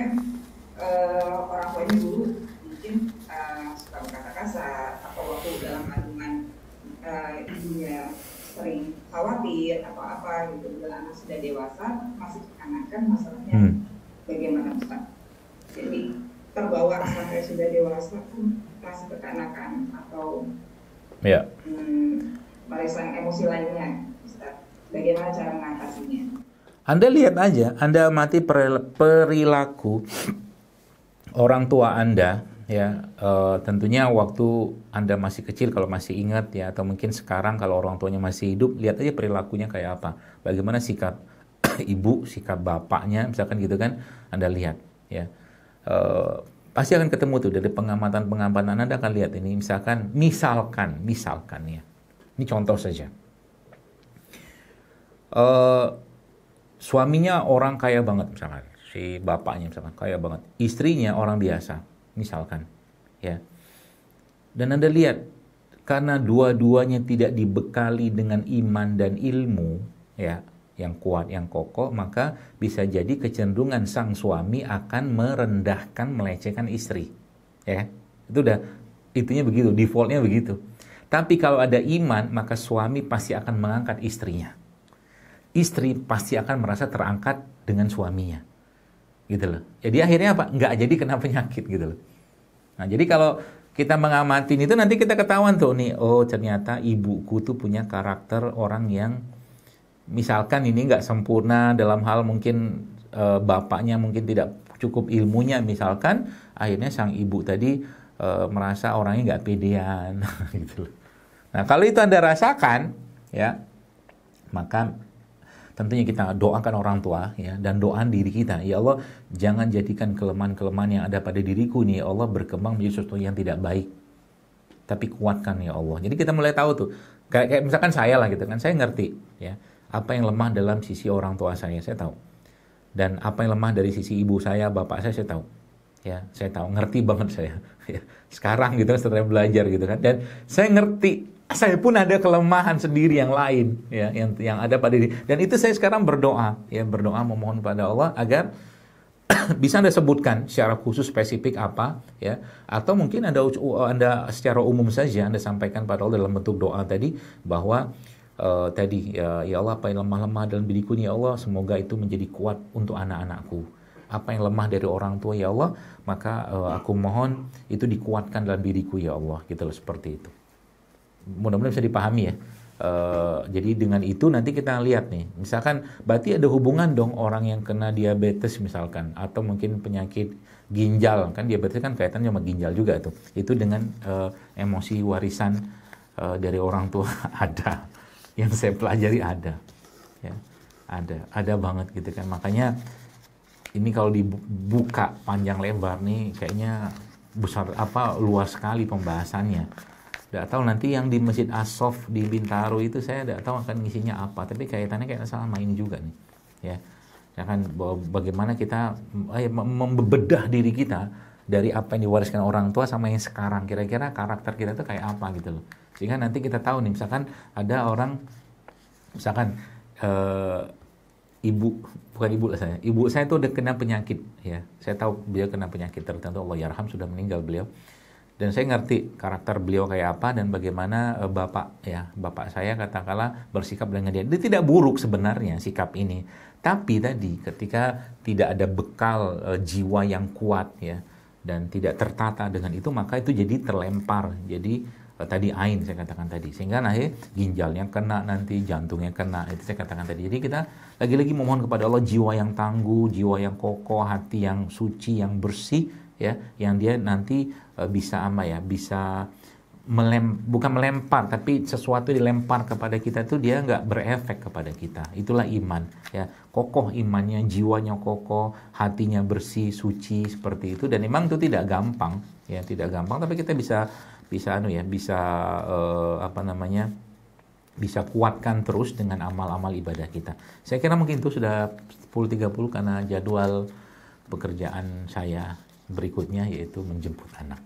misalnya orang tuanya dulu mungkin suka berkata kasar, atau waktu dalam kandungan ibunya sering khawatir atau apa gitu. Bila anak sudah dewasa masih kekanakan, masalahnya bagaimana Ustaz? Jadi terbawa sampai sudah dewasa pun masih kekanakan atau merasakan emosi lainnya, Ustaz. Bagaimana cara mengatasinya? Anda lihat aja, Anda amati perilaku orang tua Anda, ya, tentunya waktu Anda masih kecil kalau masih ingat ya, atau mungkin sekarang kalau orang tuanya masih hidup, lihat aja perilakunya kayak apa, bagaimana sikap ibu, sikap bapaknya, misalkan gitu kan, Anda lihat, ya, pasti akan ketemu tuh dari pengamatan Anda akan lihat ini, misalkan ya, ini contoh saja, suaminya orang kaya banget misalkan, si bapaknya misalkan kaya banget, istrinya orang biasa misalkan, ya. Dan Anda lihat karena dua-duanya tidak dibekali dengan iman dan ilmu, ya, yang kuat, yang kokoh, maka bisa jadi kecenderungan sang suami akan merendahkan, melecehkan istri, ya. Itu udah itunya begitu, defaultnya begitu. Tapi kalau ada iman, maka suami pasti akan mengangkat istrinya. Istri pasti akan merasa terangkat dengan suaminya, gitu loh. Jadi akhirnya apa? Nggak jadi kena penyakit, gitu loh. Nah, jadi kalau kita mengamati itu nanti kita ketahuan tuh nih, oh ternyata ibuku tuh punya karakter orang yang misalkan ini nggak sempurna dalam hal mungkin bapaknya mungkin tidak cukup ilmunya, misalkan akhirnya sang ibu tadi merasa orangnya nggak pedean, gitu loh. Nah, kalau itu Anda rasakan, ya, maka tentunya kita doakan orang tua, ya, dan doakan diri kita, ya Allah, jangan jadikan kelemahan-kelemahan yang ada pada diriku nih, ya Allah, berkembang menjadi sesuatu yang tidak baik, tapi kuatkan ya Allah. Jadi kita mulai tahu tuh, kayak misalkan saya lah gitu kan, saya ngerti, ya, apa yang lemah dalam sisi orang tua saya tahu, dan apa yang lemah dari sisi ibu saya, bapak saya tahu, ya, saya tahu, ngerti banget saya, ya, sekarang gitu setelah belajar gitu kan, dan saya ngerti. Saya pun ada kelemahan sendiri yang lain, ya, yang ada pada diri. Dan itu saya sekarang berdoa, ya, berdoa memohon pada Allah agar bisa Anda sebutkan secara khusus spesifik apa, ya, atau mungkin Anda secara umum saja Anda sampaikan pada Allah dalam bentuk doa tadi bahwa tadi ya Allah, apa yang lemah-lemah dalam diriku nih ya Allah, semoga itu menjadi kuat untuk anak-anakku. Apa yang lemah dari orang tua ya Allah, maka aku mohon itu dikuatkan dalam diriku ya Allah, gitu loh, seperti itu. Mudah-mudahan bisa dipahami ya. Jadi dengan itu nanti kita lihat nih, misalkan berarti ada hubungan dong orang yang kena diabetes misalkan, atau mungkin penyakit ginjal, kan diabetes kan kaitannya sama ginjal juga tuh, itu dengan emosi warisan dari orang tua ada, yang saya pelajari ada, ya, ada banget gitu kan. Makanya ini kalau dibuka panjang lebar nih kayaknya besar, luas sekali pembahasannya. Tidak tahu nanti yang di Masjid As-Sof di Bintaro itu saya tidak tahu akan ngisinya apa, tapi kaitannya kayak sama ini juga nih, ya. Ya kan, bagaimana kita membedah diri kita dari apa yang diwariskan orang tua sama yang sekarang, kira-kira karakter kita itu kayak apa gitu loh. Sehingga nanti kita tahu nih, misalkan ada orang, misalkan ibu saya tuh udah kena penyakit, ya. Saya tahu beliau kena penyakit tertentu, Allah yarham, sudah meninggal beliau. Dan saya ngerti karakter beliau kayak apa dan bagaimana bapak saya katakanlah bersikap dengan dia. Dia tidak buruk sebenarnya sikap ini, tapi tadi ketika tidak ada bekal jiwa yang kuat, ya, dan tidak tertata dengan itu, maka itu jadi terlempar. Jadi tadi ain saya katakan tadi, sehingga nanti ginjalnya kena, nanti jantungnya kena, itu saya katakan tadi. Jadi kita lagi-lagi memohon kepada Allah jiwa yang tangguh, jiwa yang kokoh, hati yang suci, yang bersih, ya, yang dia nanti bisa bisa bukan melempar, tapi sesuatu dilempar kepada kita itu dia nggak berefek kepada kita. Itulah iman, ya, kokoh imannya, jiwanya kokoh, hatinya bersih, suci, seperti itu. Dan memang itu tidak gampang, ya, tidak gampang, tapi kita bisa kuatkan terus dengan amal-amal ibadah kita. Saya kira mungkin itu sudah 10.30 karena jadwal pekerjaan saya berikutnya yaitu menjemput anak.